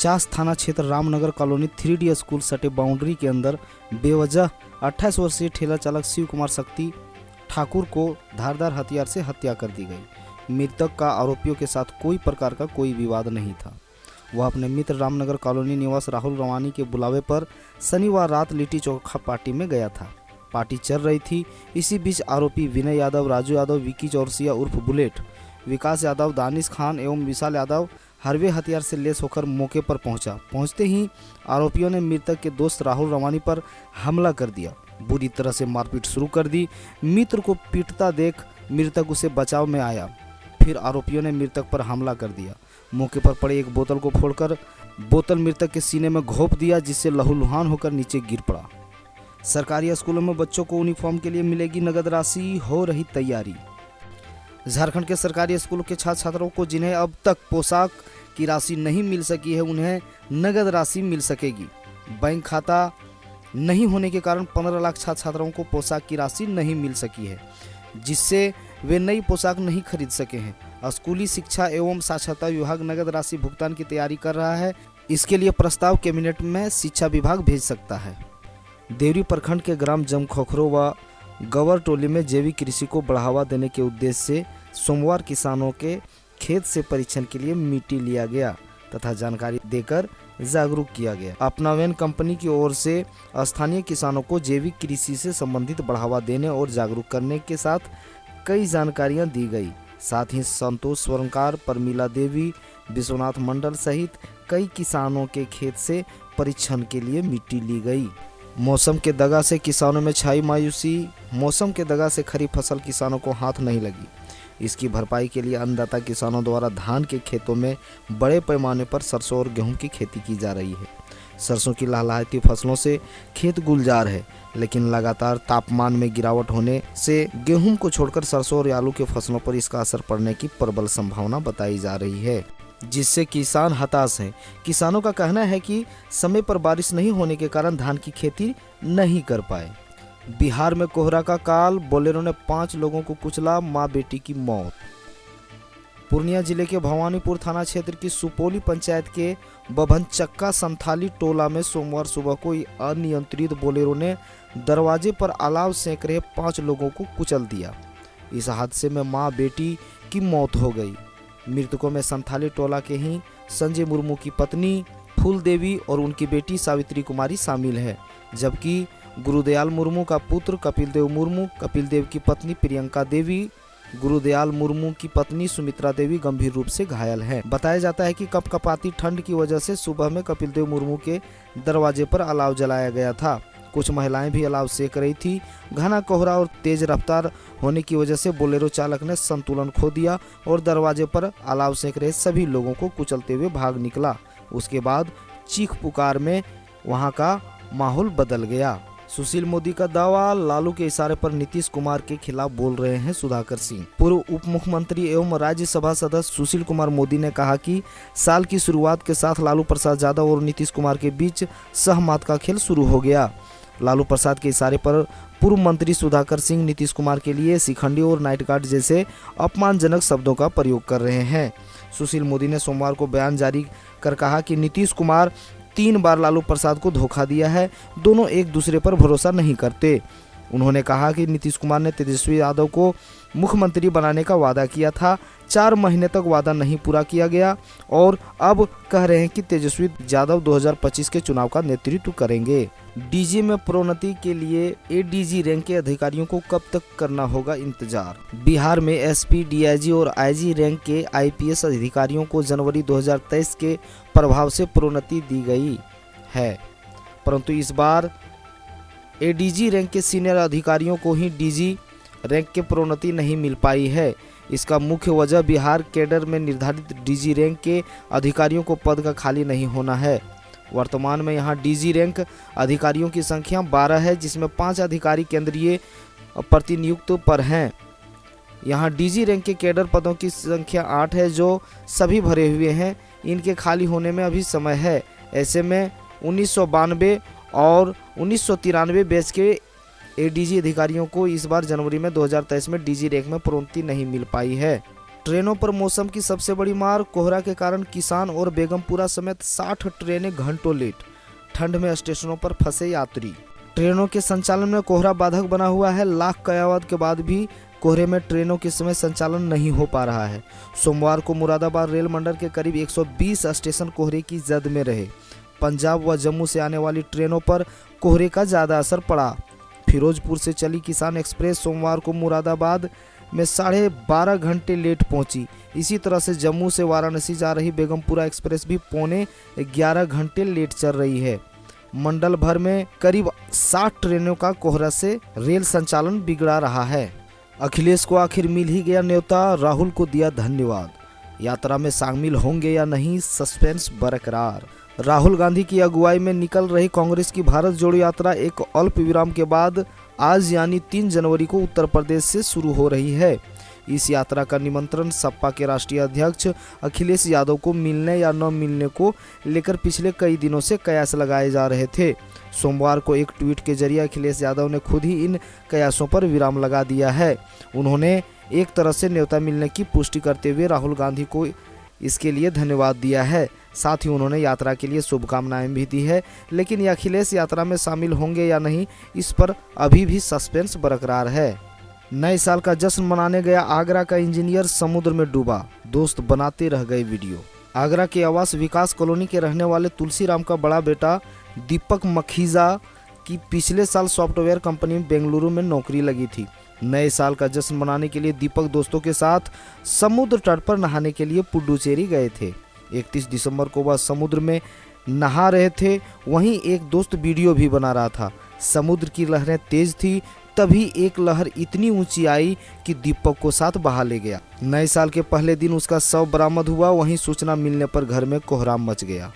50 थाना क्षेत्र Ramnagar colony 3D school सटे बाउंड्री के अंदर बेवजह 28 वर्षीय ठेला चालक शिव कुमार शक्ति ठाकुर को धारदार हथियार से हत्या कर दी गई। मृतक का आरोपियों के साथ कोई प्रकार का कोई विवाद नहीं था। वह अपने मित्र रामनगर कॉलोनी निवास राहुल रवानी के बुलावे पर शनिवार रात लिट्टी चोखा पार्टी में गया था। पार्टी चल रही थी। इसी बीच आरोपी विनय यादव, राजू यादव, विकी चौरसिया उर्फ बुलेट, विकास यादव, दानिश खान एवं विशाल यादव हरवे हथियार से लैस होकर मौके पर पहुंचते ही आरोपियों ने मृतक के दोस्त राहुल रवानी पर हमला कर दिया। बुरी तरह से मारपीट शुरू कर दी। मित्र को पीटता देख मृतक उसे बचाव में आया। फिर आरोपियों ने मृतक पर हमला कर दिया। मौके पर पड़े एक बोतल को फोड़कर बोतल मृतक के सीने में घोंप दिया, जिससे लहूलुहान होकर नीचे गिर पड़ा। सरकारी स्कूलों में बच्चों को यूनिफॉर्म के लिए मिलेगी नगद राशि, हो रही तैयारी। झारखंड के सरकारी स्कूलों के छात्र छात्राओं को जिन्हें अब तक पोशाक की राशि नहीं मिल सकी है, उन्हें नगद राशि मिल सकेगी। बैंक खाता नहीं होने के कारण 15 लाख छात्र छात्राओं को पोशाक की राशि नहीं मिल सकी है, जिससे वे नई पोशाक नहीं खरीद सके हैं। स्कूली शिक्षा एवं साक्षरता विभाग नगद राशि भुगतान की तैयारी कर रहा है। इसके लिए प्रस्ताव कैबिनेट में शिक्षा विभाग भेज सकता है। देवरी प्रखंड के ग्राम जमखोखरो व गवर टोली में जैविक कृषि को बढ़ावा देने के उद्देश्य से सोमवार किसानों के खेत से परीक्षण के लिए मिट्टी लिया गया तथा जानकारी देकर जागरूक किया गया। अपना वैन कंपनी की ओर से स्थानीय किसानों को जैविक कृषि से संबंधित बढ़ावा देने और जागरूक करने के साथ कई जानकारियां दी गई। साथ ही संतोष स्वर्णकार, परमिला देवी, विश्वनाथ मंडल सहित कई किसानों के खेत से परीक्षण के लिए मिट्टी ली गई। मौसम के दगा से किसानों में छाई मायूसी। मौसम के दगा से खरीफ फसल किसानों को हाथ नहीं लगी। इसकी भरपाई के लिए अन्नदाता किसानों द्वारा धान के खेतों में बड़े पैमाने पर सरसों और गेहूं की खेती की जा रही है। सरसों की लहलहाती फसलों से खेत गुलजार है, लेकिन लगातार तापमान में गिरावट होने से गेहूं को छोड़कर सरसों और आलू के फसलों पर इसका असर पड़ने की प्रबल संभावना बताई जा रही है, जिससे किसान हताश हैं। किसानों का कहना है कि समय पर बारिश नहीं होने के कारण धान की खेती नहीं कर पाए। बिहार में कोहरा का काल, बोलेरो ने 5 लोगों को कुचला, मां बेटी की मौत। पूर्णिया जिले के भवानीपुर थाना क्षेत्र की सुपौली पंचायत के बभनचक्का संथाली टोला में सोमवार सुबह को अनियंत्रित बोलेरो ने दरवाजे पर अलाव सेंक रहे 5 लोगों को कुचल दिया। इस हादसे में मां बेटी की मौत हो गई। मृतकों में संथाली टोला के ही संजय मुर्मू की पत्नी फूल देवी और उनकी बेटी सावित्री कुमारी शामिल है, जबकि गुरुदयाल मुर्मू का पुत्र कपिल देव मुर्मू, कपिल देव की पत्नी प्रियंका देवी, गुरुदयाल मुर्मू की पत्नी सुमित्रा देवी गंभीर रूप से घायल हैं। बताया जाता है कि कपकपाती ठंड की वजह से सुबह में कपिल देव मुर्मू के दरवाजे पर अलाव जलाया गया था। कुछ महिलाएं भी अलाव सेक रही थी। घना कोहरा और तेज रफ्तार होने की वजह से बोलेरो चालक ने संतुलन खो दिया और दरवाजे पर अलाव सेक रहे सभी लोगों को कुचलते हुए भाग निकला। उसके बाद चीख पुकार में वहां का माहौल बदल गया। सुशील मोदी का दावा, लालू के इशारे पर नीतीश कुमार के खिलाफ बोल रहे हैं सुधाकर सिंह। पूर्व उप मुख्यमंत्री एवं राज्यसभा सदस्य सुशील कुमार मोदी ने कहा कि साल की शुरुआत के साथ लालू प्रसाद यादव और नीतीश कुमार के बीच सहमत का खेल शुरू हो गया। लालू प्रसाद के इशारे पर पूर्व मंत्री सुधाकर सिंह नीतीश कुमार के लिए शिखंडी और नाइट गार्ड जैसे अपमानजनक शब्दों का प्रयोग कर रहे हैं। सुशील मोदी ने सोमवार को बयान जारी कर कहा कि नीतीश कुमार 3 बार लालू प्रसाद को धोखा दिया है। दोनों एक दूसरे पर भरोसा नहीं करते। उन्होंने कहा कि नीतीश कुमार ने तेजस्वी यादव को मुख्यमंत्री बनाने का वादा किया था। 4 महीने तक वादा नहीं पूरा किया गया और अब कह रहे हैं कि तेजस्वी यादव 2025 के चुनाव का नेतृत्व करेंगे। डीजी में प्रोन्नति के लिए एडीजी रैंक के अधिकारियों को कब तक करना होगा इंतजार। बिहार में एसपी, डीआईजी और आईजी रैंक के आईपीएस अधिकारियों को जनवरी 2023 के प्रभाव से प्रोन्नति दी गई है, परंतु इस बार एडीजी रैंक के सीनियर अधिकारियों को ही डीजी रैंक के प्रोन्नति नहीं मिल पाई है। इसका मुख्य वजह बिहार कैडर में निर्धारित डीजी रैंक के अधिकारियों को पद का खाली नहीं होना है। वर्तमान में यहां डीजी रैंक अधिकारियों की संख्या 12 है, जिसमें 5 अधिकारी केंद्रीय प्रतिनियुक्त पर हैं। यहां डीजी रैंक के कैडर पदों की संख्या 8 है, जो सभी भरे हुए हैं। इनके खाली होने में अभी समय है। ऐसे में 1992 और 1993 बैच के एडीजी अधिकारियों को इस बार जनवरी में 2023 में डीजी रैंक में प्रोन्नति नहीं मिल पाई है। ट्रेनों पर मौसम की सबसे बड़ी मार, कोहरा के कारण किसान और बेगमपुरा समेत 60 ट्रेनें घंटों लेट, ठंड में स्टेशनों पर फंसे यात्री। ट्रेनों के संचालन में कोहरा बाधक बना हुआ है। लाख कयावत के बाद भी कोहरे में ट्रेनों के समय संचालन नहीं हो पा रहा है। सोमवार को मुरादाबाद रेल मंडल के करीब 120 स्टेशन कोहरे की जद में रहे। पंजाब व जम्मू से आने वाली ट्रेनों पर कोहरे का ज़्यादा असर पड़ा। फिरोजपुर से चली किसान एक्सप्रेस सोमवार को मुरादाबाद में 12.5 घंटे लेट पहुंची। इसी तरह से जम्मू से वाराणसी जा रही बेगमपुरा एक्सप्रेस भी 11.25 घंटे लेट चल रही है। मंडल भर में करीब 60 ट्रेनों का कोहरा से रेल संचालन बिगड़ा रहा है। अखिलेश को आखिर मिल ही गया न्योता, राहुल को दिया धन्यवाद। यात्रा में शामिल होंगे या नहीं, सस्पेंस बरकरार। राहुल गांधी की अगुवाई में निकल रही कांग्रेस की भारत जोड़ो यात्रा एक अल्प विराम के बाद आज यानी 3 जनवरी को उत्तर प्रदेश से शुरू हो रही है। इस यात्रा का निमंत्रण सपा के राष्ट्रीय अध्यक्ष अखिलेश यादव को मिलने या न मिलने को लेकर पिछले कई दिनों से कयास लगाए जा रहे थे। सोमवार को एक ट्वीट के जरिए अखिलेश यादव ने खुद ही इन कयासों पर विराम लगा दिया है। उन्होंने एक तरह से न्योता मिलने की पुष्टि करते हुए राहुल गांधी को इसके लिए धन्यवाद दिया है। साथ ही उन्होंने यात्रा के लिए शुभकामनाएं भी दी है। लेकिन ये अखिलेश यात्रा में शामिल होंगे या नहीं, इस पर अभी भी सस्पेंस बरकरार है। नए साल का जश्न मनाने गया आगरा का इंजीनियर समुद्र में डूबा, दोस्त बनाते रह गए वीडियो। आगरा के आवास विकास कॉलोनी के रहने वाले तुलसीराम का बड़ा बेटा दीपक मखीजा की पिछले साल सॉफ्टवेयर कंपनी में बेंगलुरु में नौकरी लगी थी। नए साल का जश्न मनाने के लिए दीपक दोस्तों के साथ समुद्र तट पर नहाने के लिए पुडुचेरी गए थे। 31 दिसंबर को वह समुद्र में नहा रहे थे। वहीं एक दोस्त वीडियो भी बना रहा था। समुद्र की लहरें तेज थी, तभी एक लहर इतनी ऊंची आई कि दीपक को साथ बहा ले गया। नए साल के पहले दिन उसका शव बरामद हुआ। वहीं सूचना मिलने पर घर में कोहराम मच गया।